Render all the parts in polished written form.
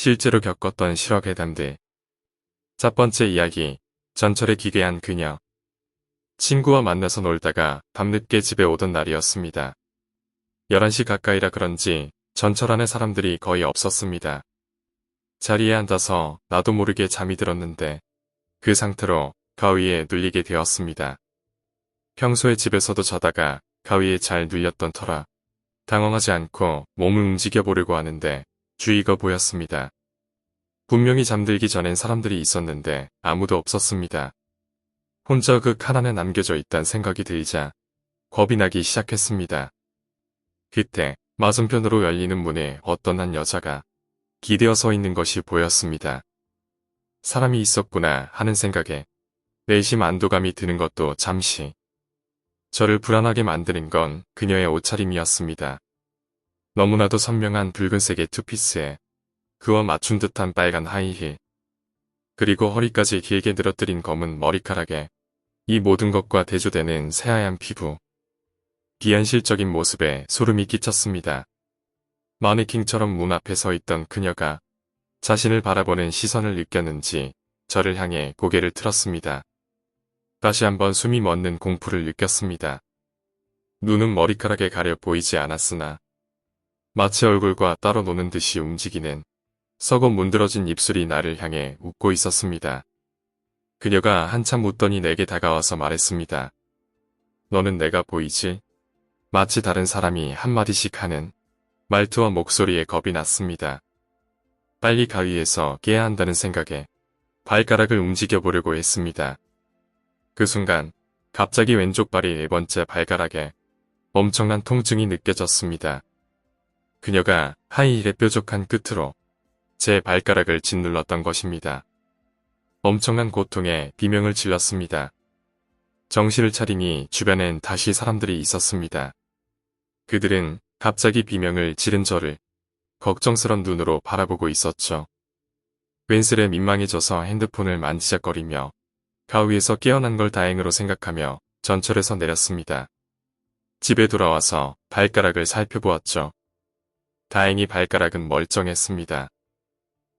실제로 겪었던 실화괴담들. 첫 번째 이야기, 전철에 기괴한 그녀. 친구와 만나서 놀다가 밤늦게 집에 오던 날이었습니다. 11시 가까이라 그런지 전철 안에 사람들이 거의 없었습니다. 자리에 앉아서 나도 모르게 잠이 들었는데 그 상태로 가위에 눌리게 되었습니다. 평소에 집에서도 자다가 가위에 잘 눌렸던 터라 당황하지 않고 몸을 움직여 보려고 하는데 주의가 보였습니다. 분명히 잠들기 전엔 사람들이 있었는데 아무도 없었습니다. 혼자 그 칸 안에 남겨져 있단 생각이 들자 겁이 나기 시작했습니다. 그때 맞은편으로 열리는 문에 어떤 한 여자가 기대어 서 있는 것이 보였습니다. 사람이 있었구나 하는 생각에 내심 안도감이 드는 것도 잠시. 저를 불안하게 만드는 건 그녀의 옷차림이었습니다. 너무나도 선명한 붉은색의 투피스에 그와 맞춘 듯한 빨간 하이힐, 그리고 허리까지 길게 늘어뜨린 검은 머리카락에 이 모든 것과 대조되는 새하얀 피부. 비현실적인 모습에 소름이 끼쳤습니다. 마네킹처럼 문 앞에 서 있던 그녀가 자신을 바라보는 시선을 느꼈는지 저를 향해 고개를 틀었습니다. 다시 한번 숨이 멎는 공포를 느꼈습니다. 눈은 머리카락에 가려 보이지 않았으나 마치 얼굴과 따로 노는 듯이 움직이는 썩어 문드러진 입술이 나를 향해 웃고 있었습니다. 그녀가 한참 웃더니 내게 다가와서 말했습니다. 너는 내가 보이지? 마치 다른 사람이 한마디씩 하는 말투와 목소리에 겁이 났습니다. 빨리 가위에서 깨야 한다는 생각에 발가락을 움직여 보려고 했습니다. 그 순간 갑자기 왼쪽 발이 네 번째 발가락에 엄청난 통증이 느껴졌습니다. 그녀가 하이힐의 뾰족한 끝으로 제 발가락을 짓눌렀던 것입니다. 엄청난 고통에 비명을 질렀습니다. 정신을 차리니 주변엔 다시 사람들이 있었습니다. 그들은 갑자기 비명을 지른 저를 걱정스런 눈으로 바라보고 있었죠. 웬슬에 민망해져서 핸드폰을 만지작거리며 가위에서 깨어난 걸 다행으로 생각하며 전철에서 내렸습니다. 집에 돌아와서 발가락을 살펴보았죠. 다행히 발가락은 멀쩡했습니다.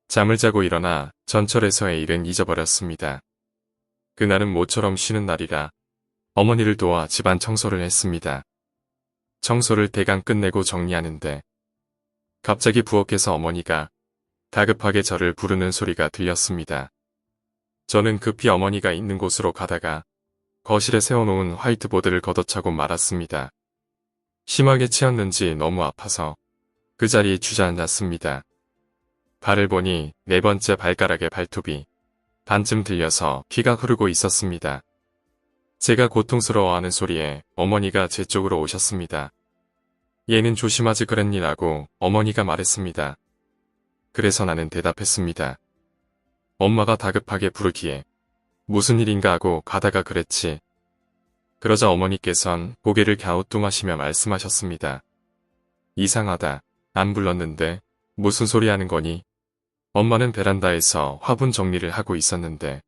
잠을 자고 일어나 전철에서의 일은 잊어버렸습니다. 그날은 모처럼 쉬는 날이라 어머니를 도와 집안 청소를 했습니다. 청소를 대강 끝내고 정리하는데 갑자기 부엌에서 어머니가 다급하게 저를 부르는 소리가 들렸습니다. 저는 급히 어머니가 있는 곳으로 가다가 거실에 세워놓은 화이트보드를 걷어차고 말았습니다. 심하게 치였는지 너무 아파서 그 자리에 주저앉았습니다. 발을 보니 네 번째 발가락의 발톱이 반쯤 들려서 피가 흐르고 있었습니다. 제가 고통스러워하는 소리에 어머니가 제 쪽으로 오셨습니다. 얘는 조심하지 그랬니라고 어머니가 말했습니다. 그래서 나는 대답했습니다. 엄마가 다급하게 부르기에 무슨 일인가 하고 가다가 그랬지. 그러자 어머니께선 고개를 갸우뚱하시며 말씀하셨습니다. 이상하다. 안 불렀는데 무슨 소리 하는 거니? 엄마는 베란다에서 화분 정리를 하고 있었는데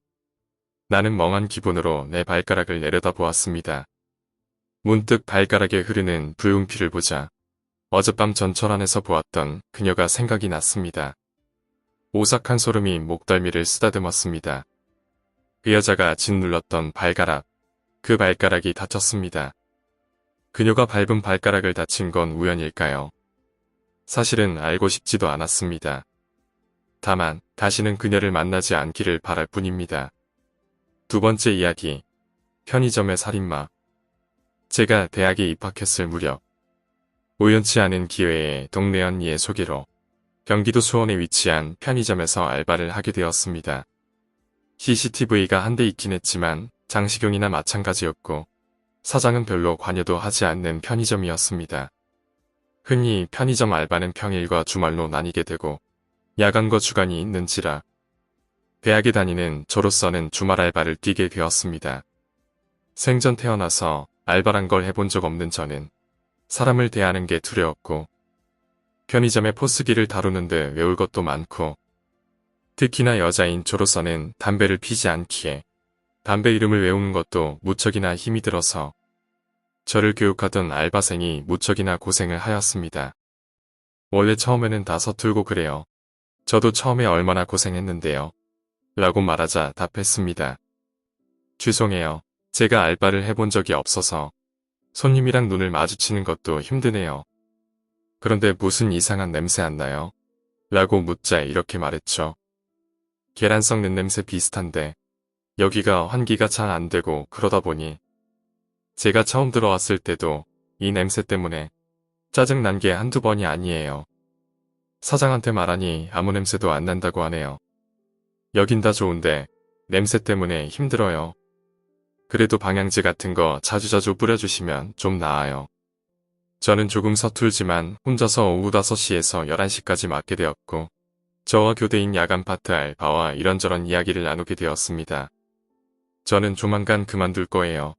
나는 멍한 기분으로 내 발가락을 내려다보았습니다. 문득 발가락에 흐르는 붉은 피를 보자 어젯밤 전철 안에서 보았던 그녀가 생각이 났습니다. 오싹한 소름이 목덜미를 쓰다듬었습니다. 그 여자가 짓눌렀던 발가락, 그 발가락이 다쳤습니다. 그녀가 밟은 발가락을 다친 건 우연일까요? 사실은 알고 싶지도 않았습니다. 다만 다시는 그녀를 만나지 않기를 바랄 뿐입니다. 두 번째 이야기, 편의점의 살인마. 제가 대학에 입학했을 무렵 우연치 않은 기회에 동네 언니의 소개로 경기도 수원에 위치한 편의점에서 알바를 하게 되었습니다. CCTV가 한 대 있긴 했지만 장식용이나 마찬가지였고 사장은 별로 관여도 하지 않는 편의점이었습니다. 흔히 편의점 알바는 평일과 주말로 나뉘게 되고 야간과 주간이 있는지라 대학에 다니는 저로서는 주말 알바를 뛰게 되었습니다. 생전 태어나서 알바란 걸 해본 적 없는 저는 사람을 대하는 게 두려웠고 편의점의 포스기를 다루는데 외울 것도 많고 특히나 여자인 저로서는 담배를 피지 않기에 담배 이름을 외우는 것도 무척이나 힘이 들어서 저를 교육하던 알바생이 무척이나 고생을 하였습니다. 원래 처음에는 다 서툴고 그래요. 저도 처음에 얼마나 고생했는데요. 라고 말하자 답했습니다. 죄송해요. 제가 알바를 해본 적이 없어서 손님이랑 눈을 마주치는 것도 힘드네요. 그런데 무슨 이상한 냄새 안 나요? 라고 묻자 이렇게 말했죠. 계란 썩는 냄새 비슷한데 여기가 환기가 잘 안 되고 그러다 보니 제가 처음 들어왔을 때도 이 냄새 때문에 짜증난 게 한두 번이 아니에요. 사장한테 말하니 아무 냄새도 안 난다고 하네요. 여긴 다 좋은데 냄새 때문에 힘들어요. 그래도 방향제 같은 거 자주자주 뿌려주시면 좀 나아요. 저는 조금 서툴지만 혼자서 오후 5시에서 11시까지 맡게 되었고 저와 교대인 야간 파트 알바와 이런저런 이야기를 나누게 되었습니다. 저는 조만간 그만둘 거예요.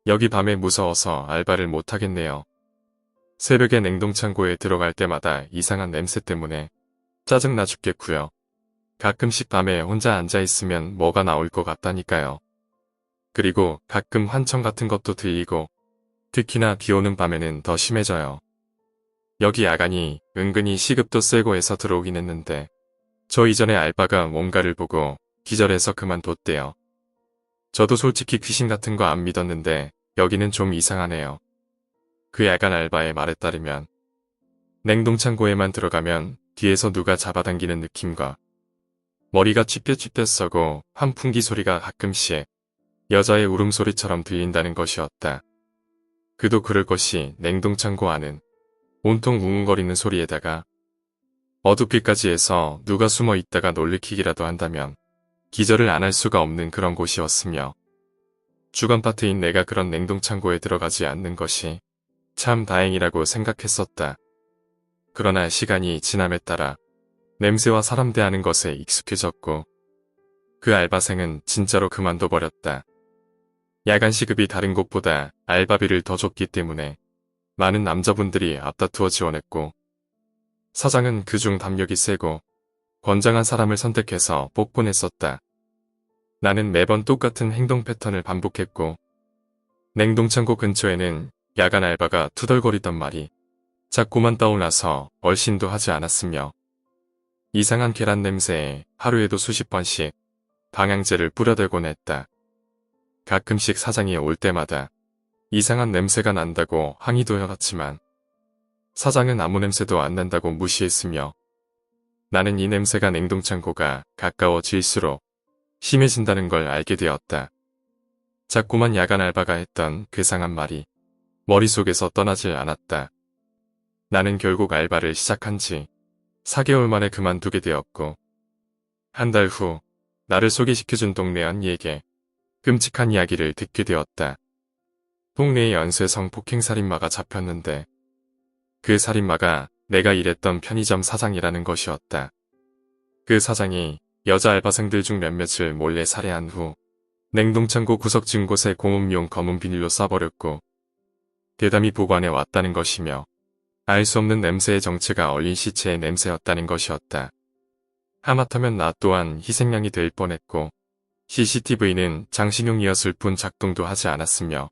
여기 밤에 무서워서 알바를 못하겠네요. 새벽에 냉동창고에 들어갈 때마다 이상한 냄새 때문에 짜증나 죽겠고요. 가끔씩 밤에 혼자 앉아있으면 뭐가 나올 것 같다니까요. 그리고 가끔 환청 같은 것도 들리고 특히나 비 오는 밤에는 더 심해져요. 여기 야간이 은근히 시급도 세고 해서 들어오긴 했는데 저 이전에 알바가 뭔가를 보고 기절해서 그만뒀대요. 저도 솔직히 귀신 같은 거 안 믿었는데 여기는 좀 이상하네요. 그 야간 알바의 말에 따르면 냉동창고에만 들어가면 뒤에서 누가 잡아당기는 느낌과 머리가 찌뼛찌뼛 서고 환풍기 소리가 가끔씩 여자의 울음소리처럼 들린다는 것이었다. 그도 그럴 것이 냉동창고 안은 온통 웅웅거리는 소리에다가 어둡기까지 해서 누가 숨어 있다가 놀래키기라도 한다면 기절을 안 할 수가 없는 그런 곳이었으며 주간파트인 내가 그런 냉동창고에 들어가지 않는 것이 참 다행이라고 생각했었다. 그러나 시간이 지남에 따라 냄새와 사람 대하는 것에 익숙해졌고 그 알바생은 진짜로 그만둬버렸다. 야간 시급이 다른 곳보다 알바비를 더 줬기 때문에 많은 남자분들이 앞다투어 지원했고 사장은 그중 담력이 세고 건장한 사람을 선택해서 뽑곤했었다. 나는 매번 똑같은 행동 패턴을 반복했고 냉동창고 근처에는 야간 알바가 투덜거리던 말이 자꾸만 떠올라서 얼씬도 하지 않았으며 이상한 계란 냄새에 하루에도 수십 번씩 방향제를 뿌려대곤 했다. 가끔씩 사장이 올 때마다 이상한 냄새가 난다고 항의도 해왔지만 사장은 아무 냄새도 안 난다고 무시했으며 나는 이 냄새가 냉동창고가 가까워질수록 심해진다는 걸 알게 되었다. 자꾸만 야간 알바가 했던 괴상한 말이 머릿속에서 떠나질 않았다. 나는 결국 알바를 시작한 지 4개월 만에 그만두게 되었고 한 달 후 나를 소개시켜준 동네 언니에게 끔찍한 이야기를 듣게 되었다. 동네의 연쇄 성폭행살인마가 잡혔는데 그 살인마가 내가 일했던 편의점 사장이라는 것이었다. 그 사장이 여자 알바생들 중 몇몇을 몰래 살해한 후 냉동창고 구석진 곳에 공업용 검은 비닐로 싸버렸고 대담히 보관해 왔다는 것이며 알 수 없는 냄새의 정체가 얼린 시체의 냄새였다는 것이었다. 하마터면 나 또한 희생양이 될 뻔했고 CCTV는 장식용이었을 뿐 작동도 하지 않았으며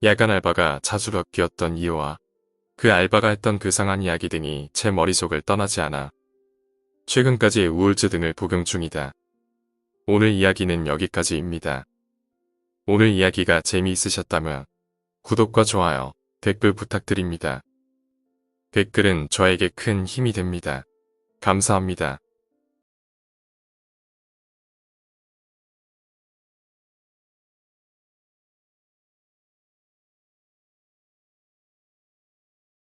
야간 알바가 자주 바뀌었던 이유와 그 알바가 했던 괴상한 이야기 등이 제 머릿속을 떠나지 않아 최근까지 우울증 등을 복용 중이다. 오늘 이야기는 여기까지입니다. 오늘 이야기가 재미있으셨다면 구독과 좋아요, 댓글 부탁드립니다. 댓글은 저에게 큰 힘이 됩니다. 감사합니다.